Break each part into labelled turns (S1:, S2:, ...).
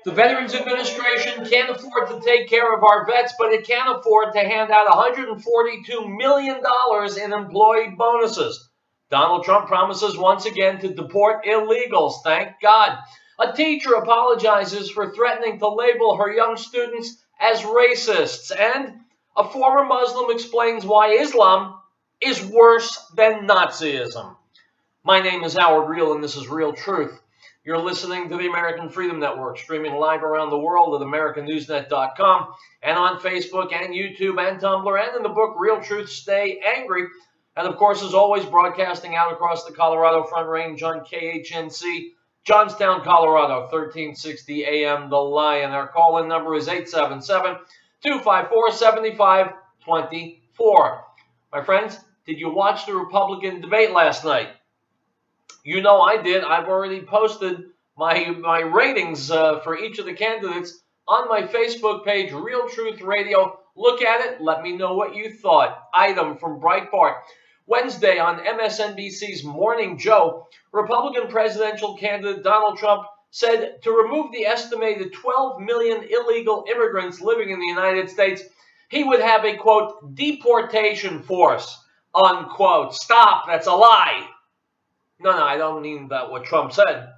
S1: The Veterans Administration can't afford to take care of our vets, but it can't afford to hand out $142 million in employee bonuses. Donald Trump promises once again to deport illegals. Thank God. A teacher apologizes for threatening to label her young students as racists. And a former Muslim explains why Islam is worse than Nazism. My name is Howard Riell, and this is Riell Truth. You're listening to the American Freedom Network, streaming live around the world at AmericanNewsNet.com and on Facebook and YouTube and Tumblr and in the book Riell Truth, Stay Angry. And of course, as always, broadcasting out across the Colorado Front Range on KHNC, Johnstown, Colorado, 1360 AM, The Lion. Our call-in number is 877-254-7524. My friends, did you watch the Republican debate last night? You know I did. I've already posted my ratings for each of the candidates on my Facebook page, Riell Truth Radio. Look at it. Let me know what you thought. Item from Breitbart. Wednesday on MSNBC's Morning Joe, Republican presidential candidate Donald Trump said to remove the estimated 12 million illegal immigrants living in the United States, he would have a, quote, deportation force, unquote. Stop. That's a lie. No, I don't mean that what Trump said.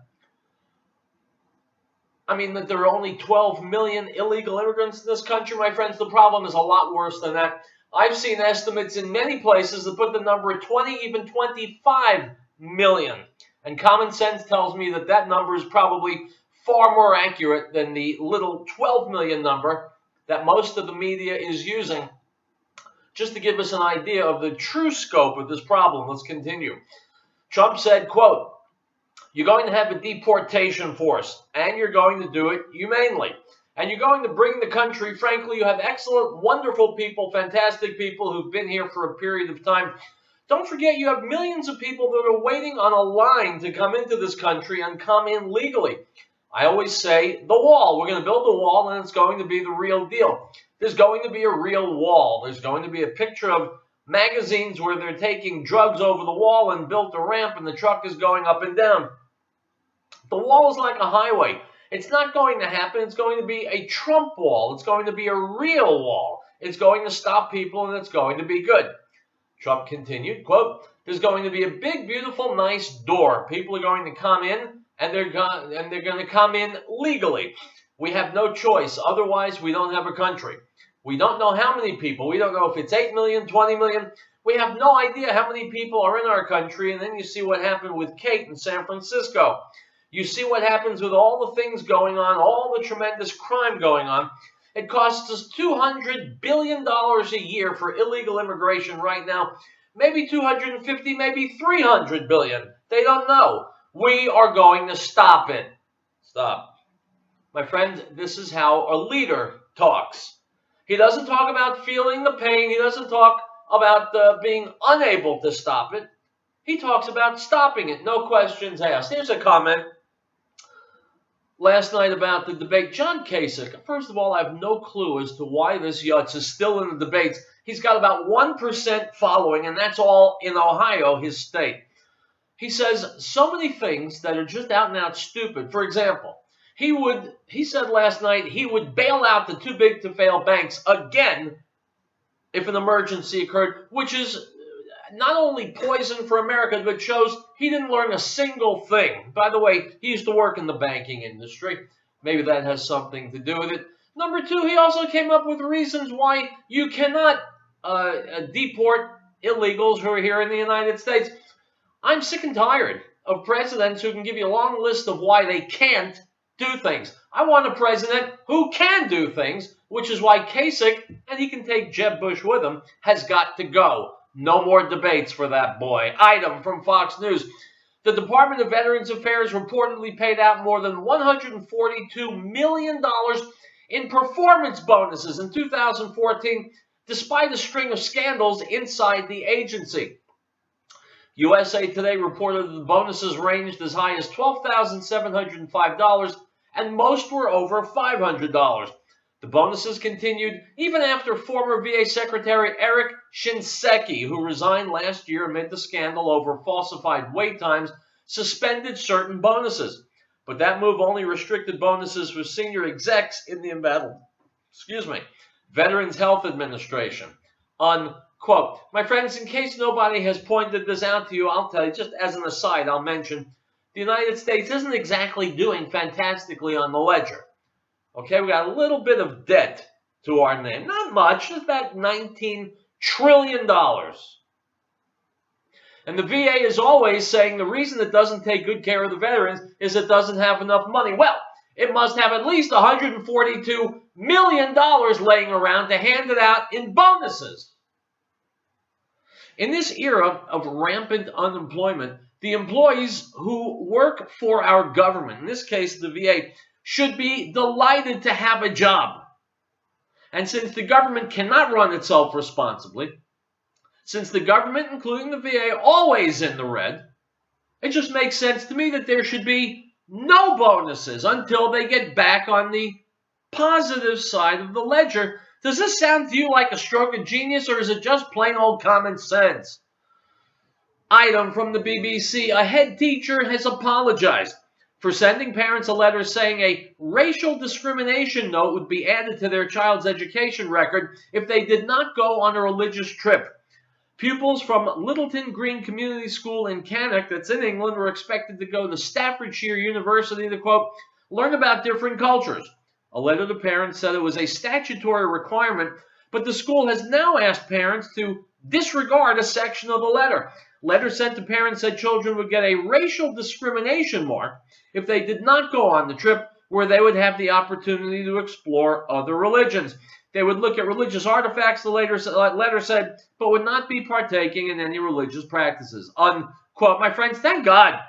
S1: I mean that there are only 12 million illegal immigrants in this country, my friends. The problem is a lot worse than that. I've seen estimates in many places that put the number at 20, even 25 million. And common sense tells me that that number is probably far more accurate than the little 12 million number that most of the media is using. Just to give us an idea of the true scope of this problem, let's continue. Trump said, quote, you're going to have a deportation force, and you're going to do it humanely. And you're going to bring the country, frankly, you have excellent, wonderful people, fantastic people who've been here for a period of time. Don't forget, you have millions of people that are waiting on a line to come into this country and come in legally. I always say, the wall. We're going to build a wall, and it's going to be the real deal. There's going to be a real wall. There's going to be a picture of magazines where they're taking drugs over the wall and built a ramp and the truck is going up and down. The wall is like a highway. It's not going to happen. It's going to be a Trump wall. It's going to be a real wall. It's going to stop people and it's going to be good. Trump continued, quote, there's going to be a big, beautiful, nice door. People are going to come in and they're going to come in legally. We have no choice. Otherwise, we don't have a country. We don't know how many people. We don't know if it's 8 million, 20 million. We have no idea how many people are in our country. And then you see what happened with Kate in San Francisco. You see what happens with all the things going on, all the tremendous crime going on. It costs us $200 billion a year for illegal immigration right now. Maybe 250, maybe 300 billion. They don't know. We are going to stop it. Stop. My friend, this is how a leader talks. He doesn't talk about feeling the pain. He doesn't talk about being unable to stop it. He talks about stopping it, no questions asked. Here's a comment last night about the debate. John Kasich, first of all, I have no clue as to why this yutz is still in the debates. He's got about 1% following, and that's all in Ohio, his state. He says so many things that are just out and out stupid. For example, he said last night he would bail out the too big to fail banks again if an emergency occurred, which is not only poison for America, but shows he didn't learn a single thing. By the way, he used to work in the banking industry. Maybe that has something to do with it. Number two, he also came up with reasons why you cannot deport illegals who are here in the United States. I'm sick and tired of presidents who can give you a long list of why they can't do things. I want a president who can do things, which is why Kasich, and he can take Jeb Bush with him, has got to go. No more debates for that boy. Item from Fox News. The Department of Veterans Affairs reportedly paid out more than $142 million in performance bonuses in 2014, despite a string of scandals inside the agency. USA Today reported that the bonuses ranged as high as $12,705, and most were over $500. The bonuses continued even after former VA Secretary Eric Shinseki, who resigned last year amid the scandal over falsified wait times, suspended certain bonuses. But that move only restricted bonuses for senior execs in the embattled, Veterans Health Administration. Unquote. My friends, in case nobody has pointed this out to you, I'll tell you, just as an aside, I'll mention the United States isn't exactly doing fantastically on the ledger. Okay, we got a little bit of debt to our name. Not much, just about $19 trillion. And the VA is always saying the reason it doesn't take good care of the veterans is it doesn't have enough money. Well, it must have at least $142 million laying around to hand it out in bonuses. In this era of rampant unemployment, the employees who work for our government, in this case the VA, should be delighted to have a job. And since the government cannot run itself responsibly, since the government, including the VA, always in the red, it just makes sense to me that there should be no bonuses until they get back on the positive side of the ledger. Does this sound to you like a stroke of genius, or is it just plain old common sense? Item from the BBC. A head teacher has apologized for sending parents a letter saying a racial discrimination note would be added to their child's education record if they did not go on a religious trip. Pupils from Littleton Green Community School in Cannock, that's in England, were expected to go to Staffordshire University to, quote, learn about different cultures. A letter to parents said it was a statutory requirement, but the school has now asked parents to disregard a section of the letter. Letter sent to parents said children would get a racial discrimination mark if they did not go on the trip, where they would have the opportunity to explore other religions. They would look at religious artifacts, the letter said, but would not be partaking in any religious practices. Unquote. My friends, thank God.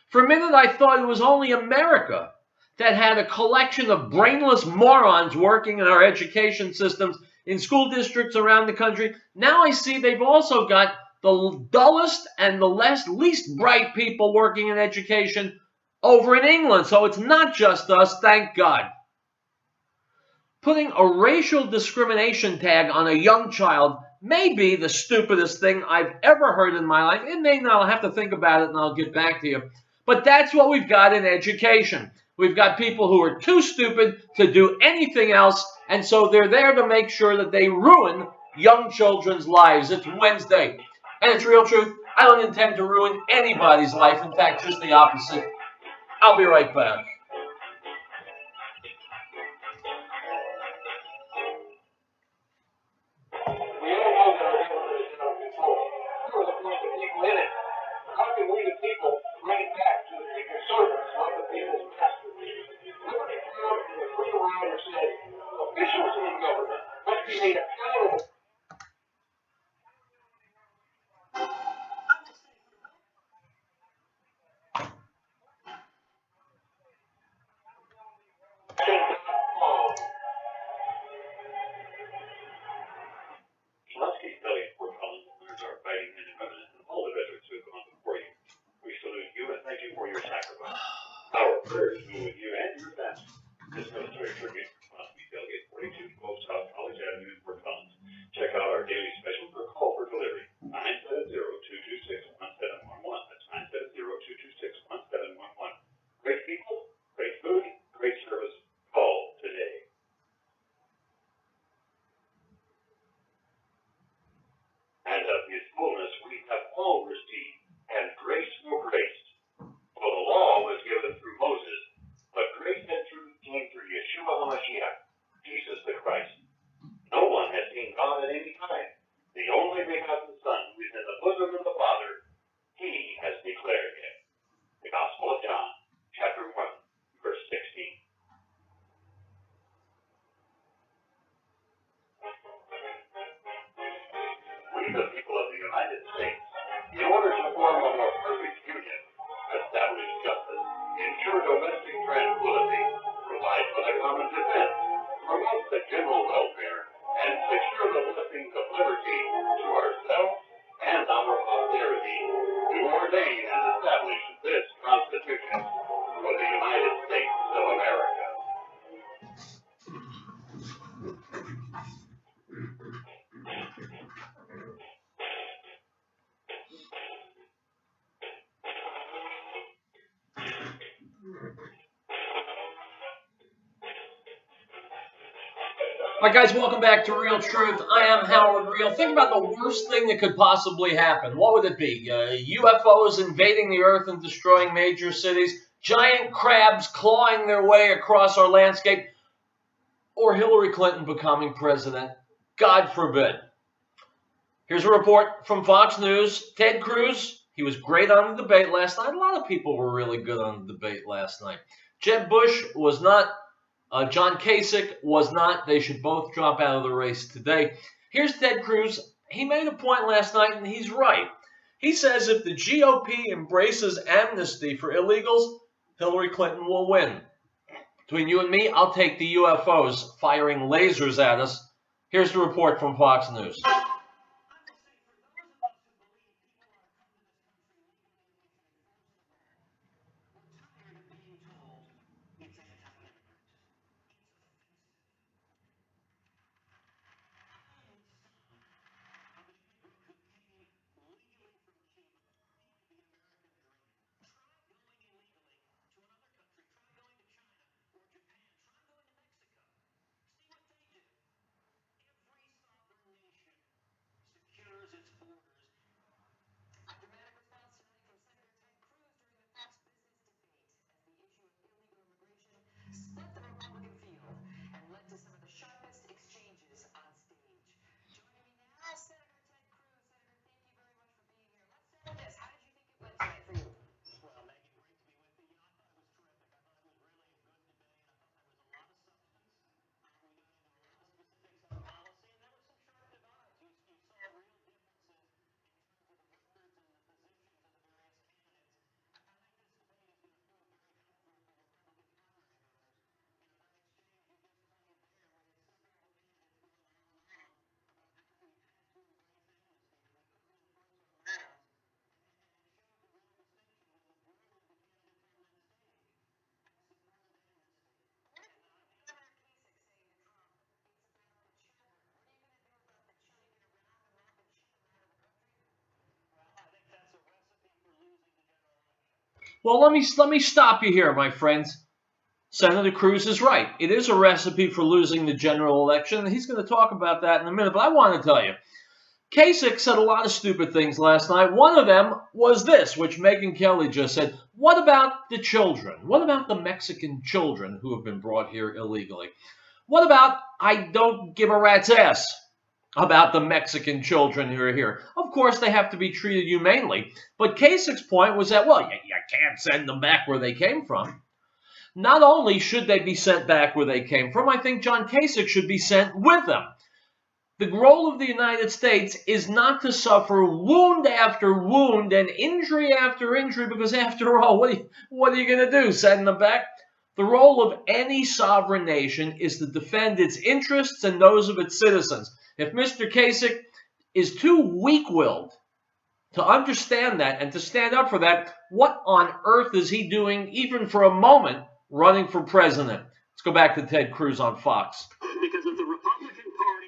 S1: For a minute, I thought it was only America that had a collection of brainless morons working in our education systems in school districts around the country. Now I see they've also got the dullest and the least bright people working in education over in England. So it's not just us, thank God. Putting a racial discrimination tag on a young child may be the stupidest thing I've ever heard in my life. It may not. I'll have to think about it and I'll get back to you. But that's what we've got in education. We've got people who are too stupid to do anything else, and so they're there to make sure that they ruin young children's lives. It's Wednesday, and it's Riell Truth. I don't intend to ruin anybody's life. In fact, just the opposite. I'll be right back. All right, guys, welcome back to Riell Truth. I am Howard Riell. Think about the worst thing that could possibly happen. What would it be? UFOs invading the Earth and destroying major cities, giant crabs clawing their way across our landscape, or Hillary Clinton becoming president? God forbid. Here's a report from Fox News. Ted Cruz, he was great on the debate last night. A lot of people were really good on the debate last night. Jeb Bush was not. John Kasich was not. They should both drop out of the race today. Here's Ted Cruz. He made a point last night, and he's right. He says if the GOP embraces amnesty for illegals, Hillary Clinton will win. Between you and me, I'll take the UFOs firing lasers at us. Here's the report from Fox News. Well, let me stop you here, my friends. Senator Cruz is right. It is a recipe for losing the general election, and he's going to talk about that in a minute. But I want to tell you, Kasich said a lot of stupid things last night. One of them was this, which Megyn Kelly just said. What about the children? What about the Mexican children who have been brought here illegally? What about I don't give a rat's ass about the Mexican children who are here? Of course, they have to be treated humanely. But Kasich's point was that, well, you can't send them back where they came from. Not only should they be sent back where they came from, I think John Kasich should be sent with them. The role of the United States is not to suffer wound after wound and injury after injury, because after all, what are you going to do? Send them back? The role of any sovereign nation is to defend its interests and those of its citizens. If Mr. Kasich is too weak-willed to understand that and to stand up for that, what on earth is he doing, even for a moment, running for president? Let's go back to Ted Cruz on Fox.
S2: Because if the Republican Party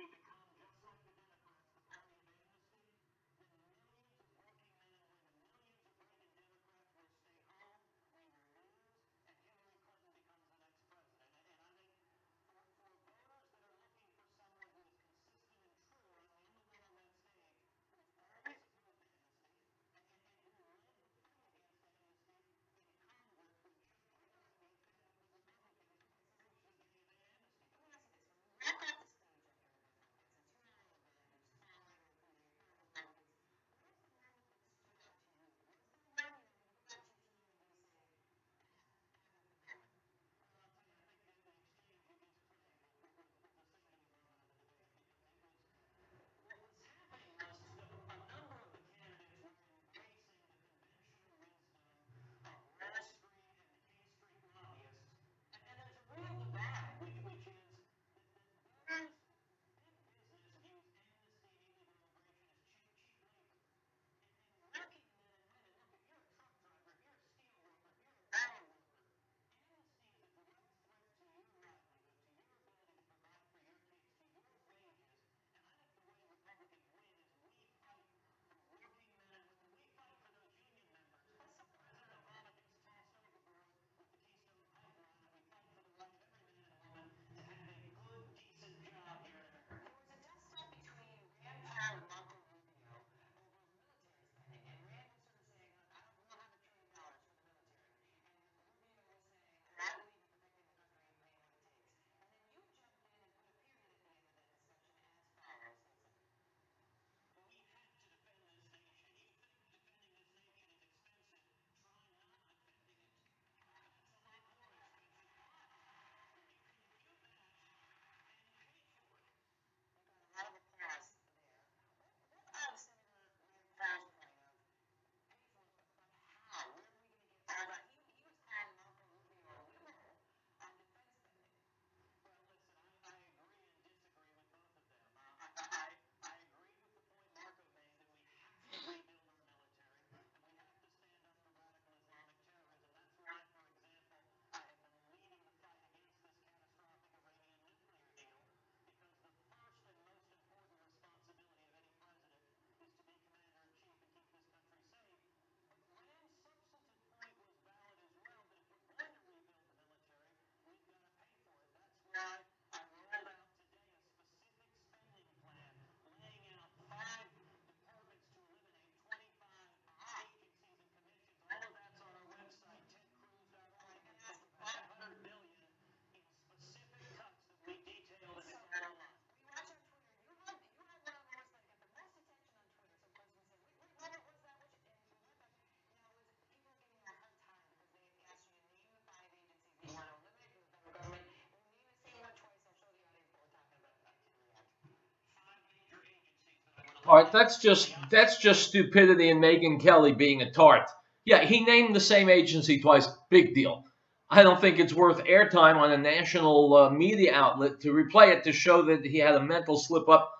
S1: All right, that's just stupidity and Megyn Kelly being a tart. Yeah, he named the same agency twice. Big deal. I don't think it's worth airtime on a national media outlet to replay it to show that he had a mental slip up.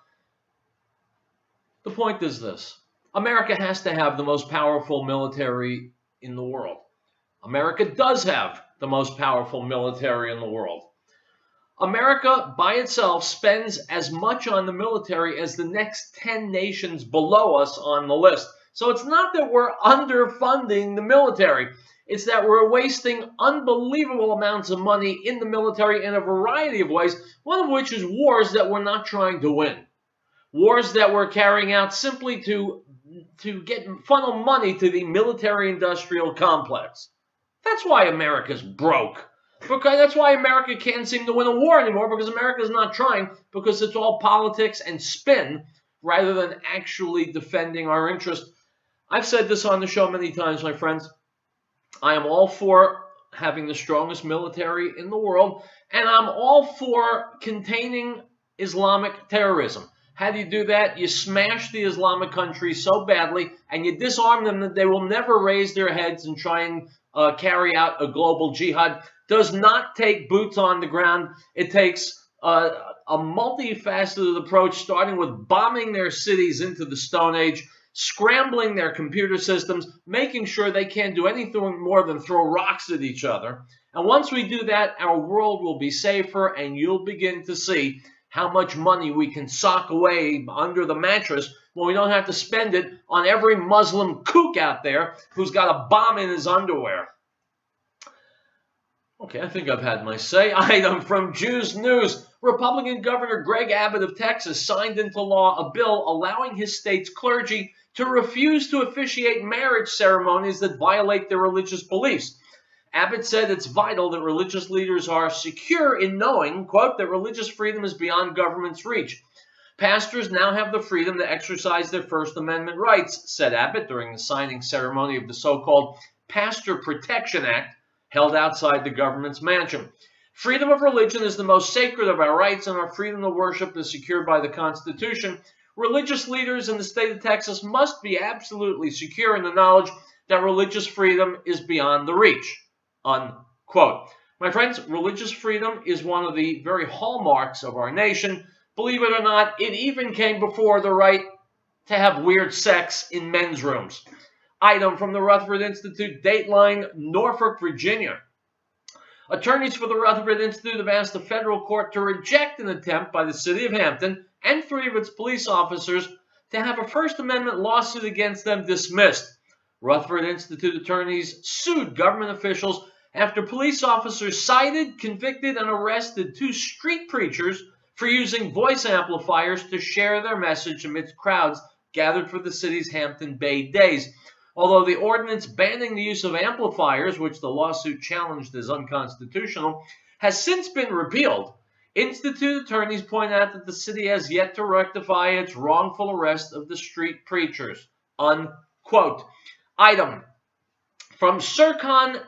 S1: The point is this: America has to have the most powerful military in the world. America does have the most powerful military in the world. America by itself spends as much on the military as the next 10 nations below us on the list. So it's not that we're underfunding the military. It's that we're wasting unbelievable amounts of money in the military in a variety of ways, one of which is wars that we're not trying to win. Wars that we're carrying out simply to funnel money to the military-industrial complex. That's why America's broke. Because that's why America can't seem to win a war anymore, because America's not trying, because it's all politics and spin rather than actually defending our interests. I've said this on the show many times, my friends. I am all for having the strongest military in the world, and I'm all for containing Islamic terrorism. How do you do that? You smash the Islamic countries so badly, and you disarm them that they will never raise their heads and try and carry out a global jihad. Does not take boots on the ground. It takes a multifaceted approach, starting with bombing their cities into the Stone Age, scrambling their computer systems, making sure they can't do anything more than throw rocks at each other. And once we do that, our world will be safer, and you'll begin to see how much money we can sock away under the mattress when we don't have to spend it on every Muslim kook out there who's got a bomb in his underwear. Okay, I think I've had my say. Item from Jews News. Republican Governor Greg Abbott of Texas signed into law a bill allowing his state's clergy to refuse to officiate marriage ceremonies that violate their religious beliefs. Abbott said it's vital that religious leaders are secure in knowing, quote, that religious freedom is beyond government's reach. Pastors now have the freedom to exercise their First Amendment rights, said Abbott during the signing ceremony of the so-called Pastor Protection Act, held outside the government's mansion. Freedom of religion is the most sacred of our rights, and our freedom to worship is secured by the Constitution. Religious leaders in the state of Texas must be absolutely secure in the knowledge that religious freedom is beyond the reach, unquote. My friends, religious freedom is one of the very hallmarks of our nation. Believe it or not, it even came before the right to have weird sex in men's rooms. Item from the Rutherford Institute, Dateline, Norfolk, Virginia. Attorneys for the Rutherford Institute have asked the federal court to reject an attempt by the city of Hampton and 3 of its police officers to have a First Amendment lawsuit against them dismissed. Rutherford Institute attorneys sued government officials after police officers cited, convicted, and arrested 2 street preachers for using voice amplifiers to share their message amidst crowds gathered for the city's Hampton Bay Days. Although the ordinance banning the use of amplifiers, which the lawsuit challenged as unconstitutional, has since been repealed, Institute attorneys point out that the city has yet to rectify its wrongful arrest of the street preachers, unquote. Item from Serkan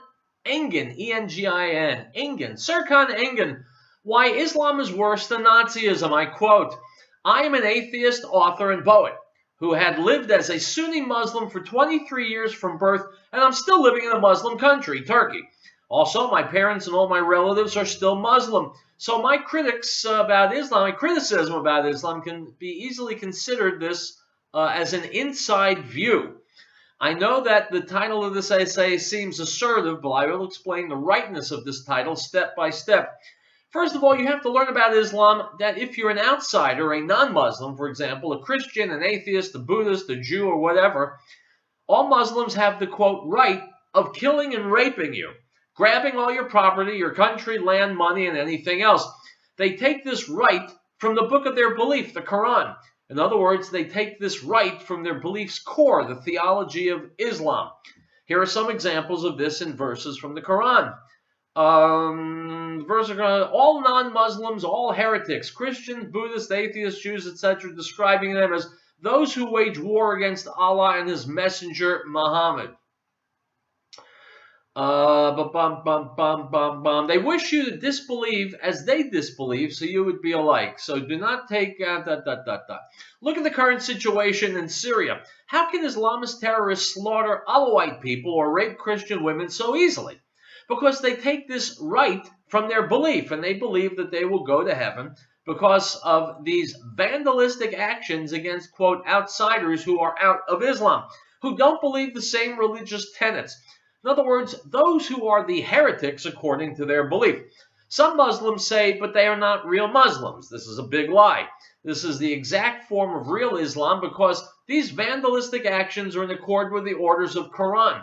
S1: Engin, E-N-G-I-N, Engin, Serkan Engin, why Islam is worse than Nazism, I quote, I am an atheist, author, and poet who had lived as a Sunni Muslim for 23 years from birth, and I'm still living in a Muslim country, Turkey. Also, my parents and all my relatives are still Muslim, so my criticism about Islam can be easily considered this as an inside view. I know that the title of this essay seems assertive, but I will explain the rightness of this title step by step. First of all, you have to learn about Islam that if you're an outsider, a non-Muslim, for example, a Christian, an atheist, a Buddhist, a Jew, or whatever, all Muslims have the, quote, right of killing and raping you, grabbing all your property, your country, land, money, and anything else. They take this right from the book of their belief, the Quran. In other words, they take this right from their belief's core, the theology of Islam. Here are some examples of this in verses from the Quran. All non-Muslims, all heretics, Christians, Buddhists, atheists, Jews, etc., describing them as those who wage war against Allah and His messenger, Muhammad. They wish you to disbelieve as they disbelieve, so you would be alike. So do not take. Look at the current situation in Syria. How can Islamist terrorists slaughter Alawite people or rape Christian women so easily? Because they take this right from their belief, and they believe that they will go to heaven because of these vandalistic actions against, quote, outsiders who are out of Islam, who don't believe the same religious tenets. In other words, those who are the heretics according to their belief. Some Muslims say, but they are not real Muslims. This is a big lie. This is the exact form of real Islam because these vandalistic actions are in accord with the orders of Quran.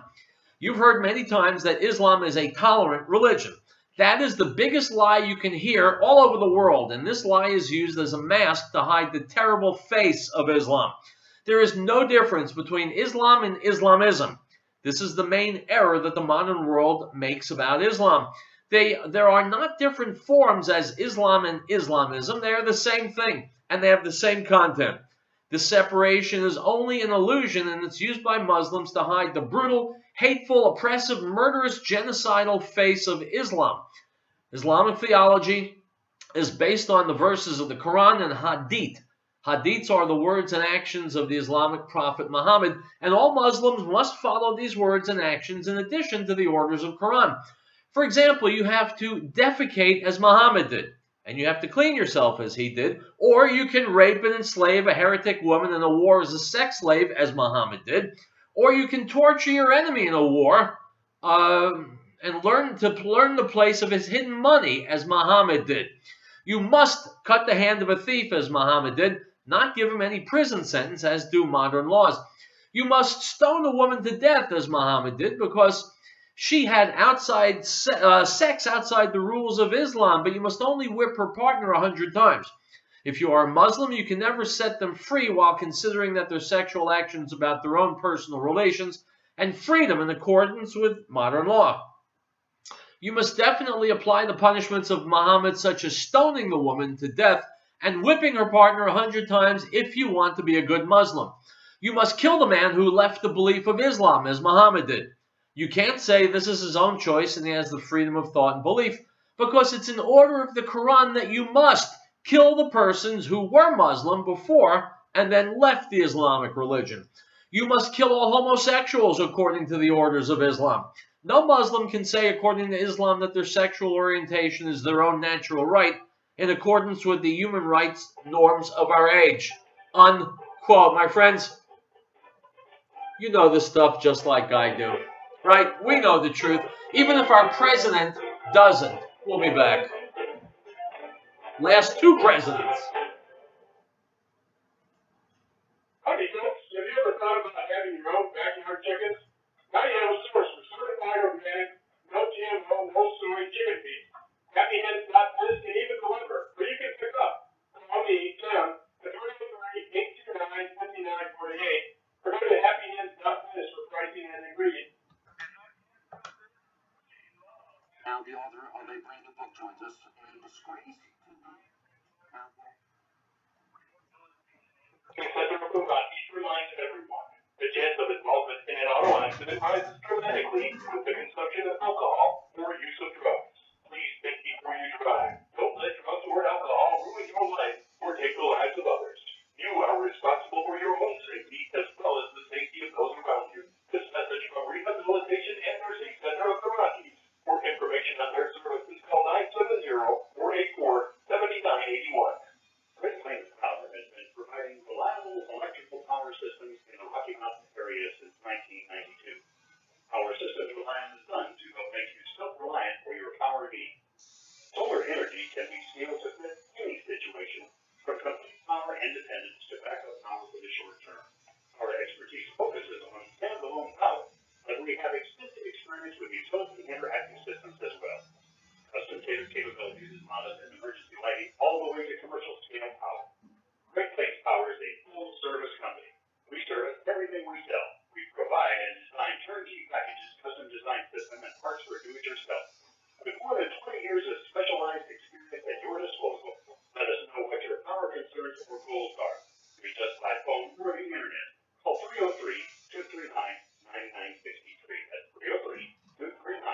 S1: You've heard many times that Islam is a tolerant religion. That is the biggest lie you can hear all over the world, and this lie is used as a mask to hide the terrible face of Islam. There is no difference between Islam and Islamism. This is the main error that the modern world makes about Islam. There are not different forms as Islam and Islamism. They are the same thing, and they have the same content. This separation is only an illusion, and it's used by Muslims to hide the brutal, hateful, oppressive, murderous, genocidal face of Islam. Islamic theology is based on the verses of the Quran and Hadith. Hadiths are the words and actions of the Islamic prophet Muhammad, and all Muslims must follow these words and actions in addition to the orders of Quran. For example, you have to defecate as Muhammad did, and you have to clean yourself as he did, or you can rape and enslave a heretic woman in a war as a sex slave as Muhammad did, or you can torture your enemy in a war and learn the place of his hidden money as Muhammad did. You must cut the hand of a thief as Muhammad did, not give him any prison sentence as do modern laws. You must stone a woman to death as Muhammad did because she had sex outside the rules of Islam, but you must only whip her partner 100 times. If you are a Muslim, you can never set them free while considering that their sexual actions about their own personal relations and freedom in accordance with modern law. You must definitely apply the punishments of Muhammad, such as stoning the woman to death and whipping her partner 100 times if you want to be a good Muslim. You must kill the man who left the belief of Islam, as Muhammad did. You can't say this is his own choice and he has the freedom of thought and belief, because it's an order of the Quran that you must kill the persons who were Muslim before and then left the Islamic religion. You must kill all homosexuals according to the orders of Islam. No Muslim can say according to Islam that their sexual orientation is their own natural right in accordance with the human rights norms of our age. Unquote. My friends, you know this stuff just like I do, right? We know the truth, even if our president doesn't. We'll be back. Last two presidents.
S2: Howdy, folks. Have you ever thought about having your own backyard chickens? Now you have a source for certified organic, no GMO, no soy chicken feed. HappyHens.biz can even deliver, or you can pick up. Call me, Tim, at 303-829-5948, or go to HappyHens.biz for pricing and ingredients.
S3: Now the author of a brand new book joins us, A Disgrace to the
S2: Consider Bugatti reminds everyone the chance of involvement in an auto accident rises dramatically with the consumption of alcohol or use of drugs. Please think before you drive. Don't let drugs or alcohol ruin your life or take the lives of others. You are responsible for your own safety as well as the safety of those around you. This message from Rehabilitation and Nursing Center of the Rockies. For information on their services, call 970-484-7981.
S3: Great Plains Power has been providing reliable electrical power systems in the Rocky Mountain area since 1992. Our systems rely on the sun to help make you self-reliant for your power needs. Solar energy can be scaled to fit any situation, from complete power independence to backup power for the short term. Our expertise focuses on standalone power, but we have extensive experience with utility interactive systems as well. Custom catered capabilities as modest and emergency lighting all the way to commercial scale power. Great Plains Power is a full service company. We service everything we sell. We provide and design turnkey packages, custom design system, and parts for do-it-yourself. With more than 20 years of specialized experience at your disposal, let us know what your power concerns or goals are. Reach us by phone or the internet. Call 303-239-9963. That's 303-239-9963.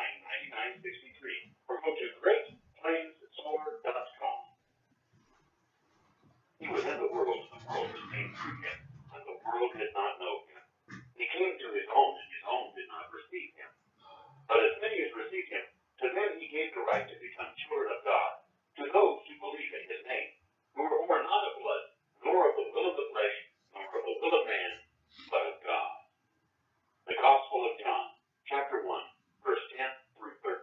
S3: world did not know him. He came to his own, and his own did not receive him. But as many as received him, to them he gave the right to become children of God, to those who believe in his name, who were born not of blood, nor of the will of the flesh, nor of the will of man, but of God. The Gospel of John, chapter 1, verse 10 through 13.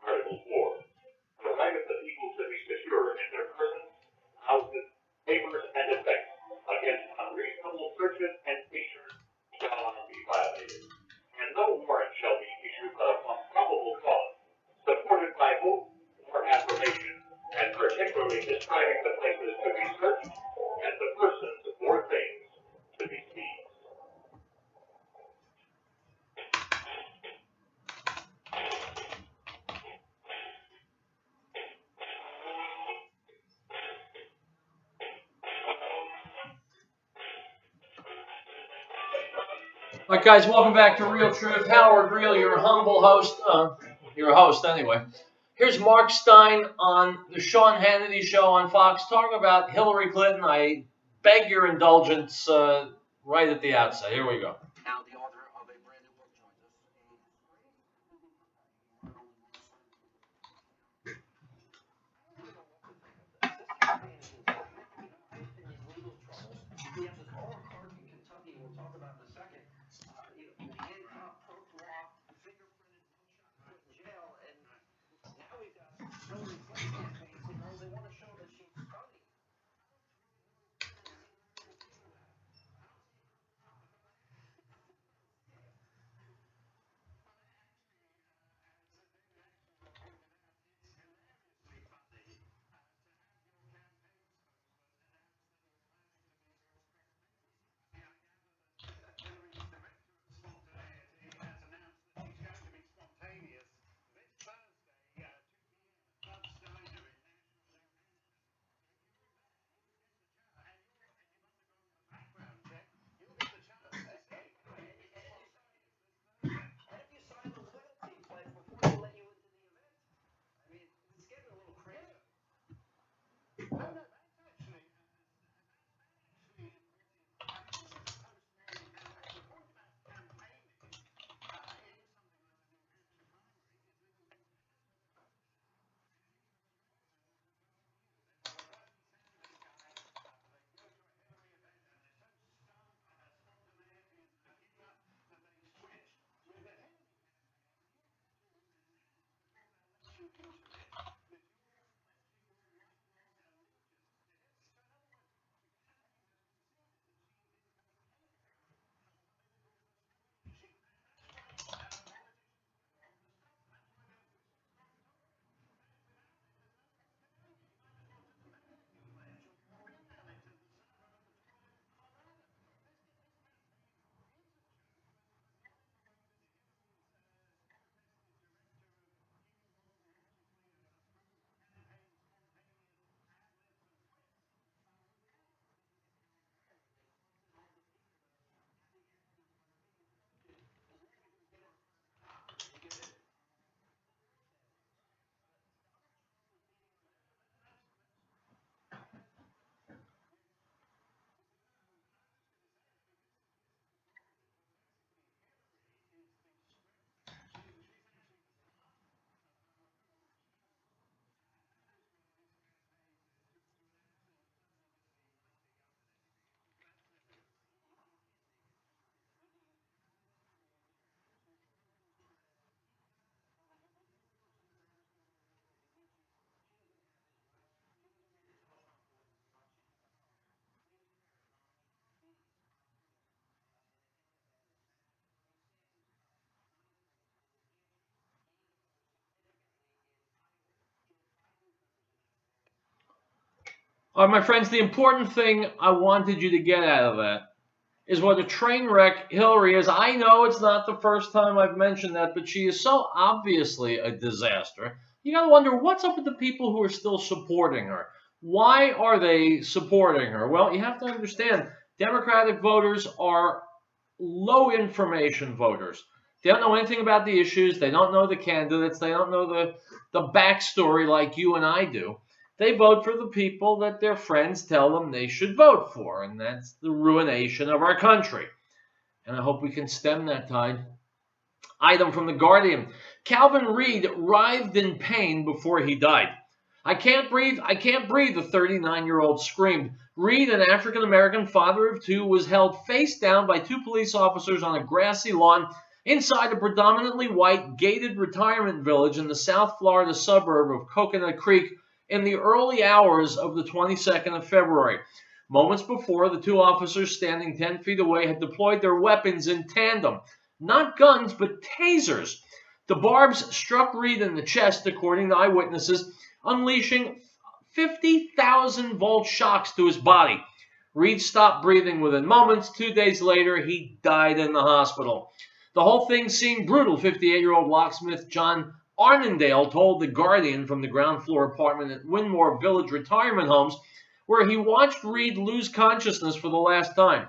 S3: Article 4. The right of the people to be secure in their persons, houses, papers, and effects against unreasonable searches and seizures shall not be violated, and no warrant shall be issued but upon probable cause, supported by oath or affirmation, and particularly describing the places to be searched and the persons or things to be seized.
S1: All right, guys, welcome back to Riell Truth. Howard Riell, your humble host. You're a host anyway. Here's Mark Stein on the Sean Hannity show on Fox talking about Hillary Clinton. I beg your indulgence right at the outset. Here we go.
S4: Now the author of a brand new book joins us. We have this Oral Clark in Kentucky, we'll talk about in a second. Handcuffed, perp law, fingerprinted, mugshot, put in jail, and now we've got Hillary Clinton campaign saying, they want to show that she's stunning.
S1: All right, my friends, the important thing I wanted you to get out of that is what a train wreck Hillary is. I know it's not the first time I've mentioned that, but she is so obviously a disaster. You got to wonder, what's up with the people who are still supporting her? Why are they supporting her? Well, you have to understand, Democratic voters are low information voters. They don't know anything about the issues. They don't know the candidates. They don't know the backstory like you and I do. They vote for the people that their friends tell them they should vote for, and that's the ruination of our country. And I hope we can stem that tide. Item from The Guardian. Calvin Reed writhed in pain before he died. I can't breathe, the 39-year-old screamed. Reed, an African-American father of two, was held face down by two police officers on a grassy lawn inside a predominantly white gated retirement village in the South Florida suburb of Coconut Creek in the early hours of the 22nd of February. Moments before, the two officers standing 10 feet away had deployed their weapons in tandem. Not guns, but tasers. The barbs struck Reed in the chest, according to eyewitnesses, unleashing 50,000-volt shocks to his body. Reed stopped breathing within moments. 2 days later, he died in the hospital. The whole thing seemed brutal, 58-year-old locksmith John Arnendale told The Guardian from the ground floor apartment at Winmore Village Retirement Homes, where he watched Reed lose consciousness for the last time.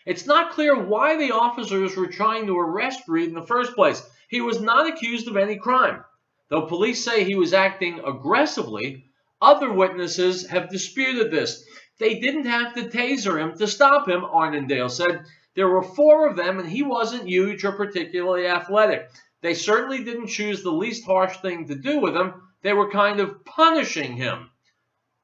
S1: It's not clear why the officers were trying to arrest Reed in the first place. He was not accused of any crime. Though police say he was acting aggressively, other witnesses have disputed this. They didn't have to taser him to stop him, Arnendale said. There were 4 of them, and he wasn't huge or particularly athletic. They certainly didn't choose the least harsh thing to do with him. They were kind of punishing him.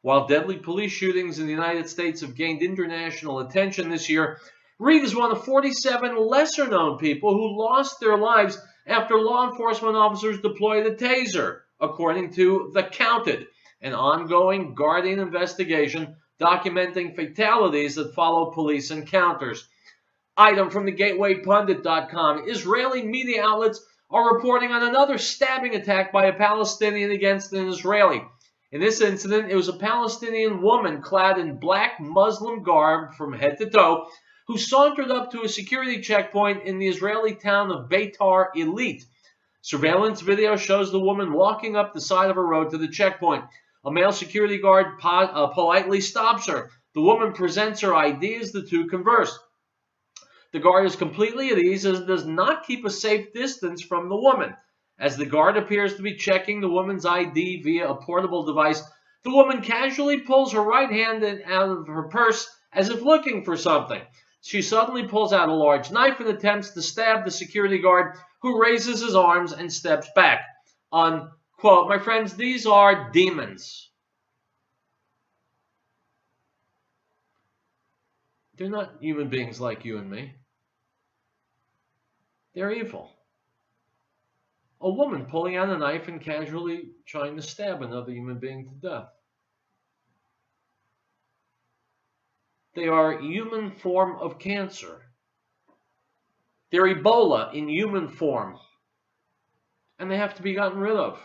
S1: While deadly police shootings in the United States have gained international attention this year, Reed is one of 47 lesser-known people who lost their lives after law enforcement officers deployed a taser, according to The Counted, an ongoing Guardian investigation documenting fatalities that follow police encounters. Item from the GatewayPundit.com. Israeli media outlets are reporting on another stabbing attack by a Palestinian against an Israeli. In this incident, it was a Palestinian woman clad in black Muslim garb from head to toe who sauntered up to a security checkpoint in the Israeli town of Beitar Illit. Surveillance video shows the woman walking up the side of a road to the checkpoint. A male security guard politely stops her. The woman presents her ID as the two converse. The guard is completely at ease and does not keep a safe distance from the woman. As the guard appears to be checking the woman's ID via a portable device, the woman casually pulls her right hand out of her purse as if looking for something. She suddenly pulls out a large knife and attempts to stab the security guard, who raises his arms and steps back. Unquote. My friends, these are demons. They're not human beings like you and me. They're evil. A woman pulling out a knife and casually trying to stab another human being to death. They are a human form of cancer. They're Ebola in human form. And they have to be gotten rid of.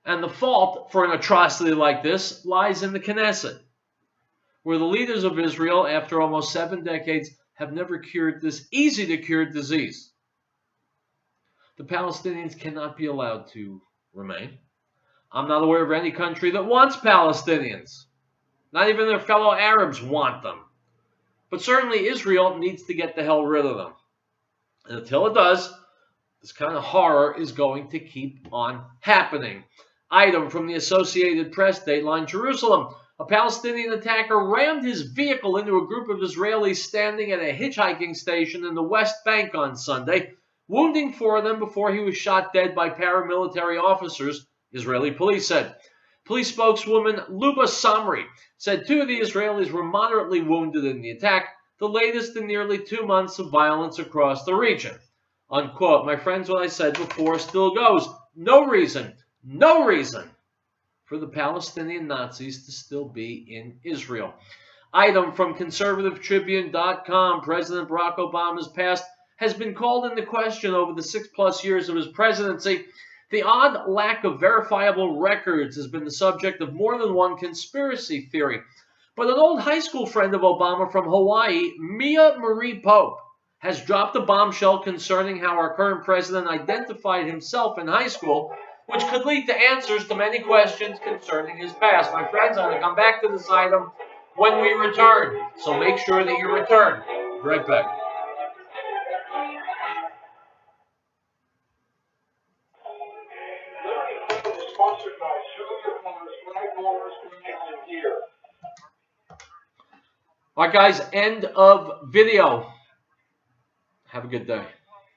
S1: And the fault for an atrocity like this lies in the Knesset, where the leaders of Israel, after almost 7 decades, have never cured this easy-to-cure disease. The Palestinians cannot be allowed to remain. I'm not aware of any country that wants Palestinians. Not even their fellow Arabs want them. But certainly Israel needs to get the hell rid of them. And until it does, this kind of horror is going to keep on happening. Item from the Associated Press, Dateline Jerusalem. A Palestinian attacker rammed his vehicle into a group of Israelis standing at a hitchhiking station in the West Bank on Sunday, wounding 4 of them before he was shot dead by paramilitary officers, Israeli police said. Police spokeswoman Luba Samri said 2 of the Israelis were moderately wounded in the attack, the latest in nearly 2 months of violence across the region. Unquote. My friends, what I said before still goes. No reason for the Palestinian Nazis to still be in Israel. Item from ConservativeTribune.com. President Barack Obama's past has been called into question over the 6+ years of his presidency. The odd lack of verifiable records has been the subject of more than one conspiracy theory. But an old high school friend of Obama from Hawaii, Mia Marie Pope, has dropped a bombshell concerning how our current president identified himself in high school, which could lead to answers to many questions concerning his past. My friends, I'm going to come back to this item when we return, so make sure that you return. Right back.
S2: guys. Show your colors, flag colors, flags, and gear.
S1: All right, guys, end of video. Have a good day.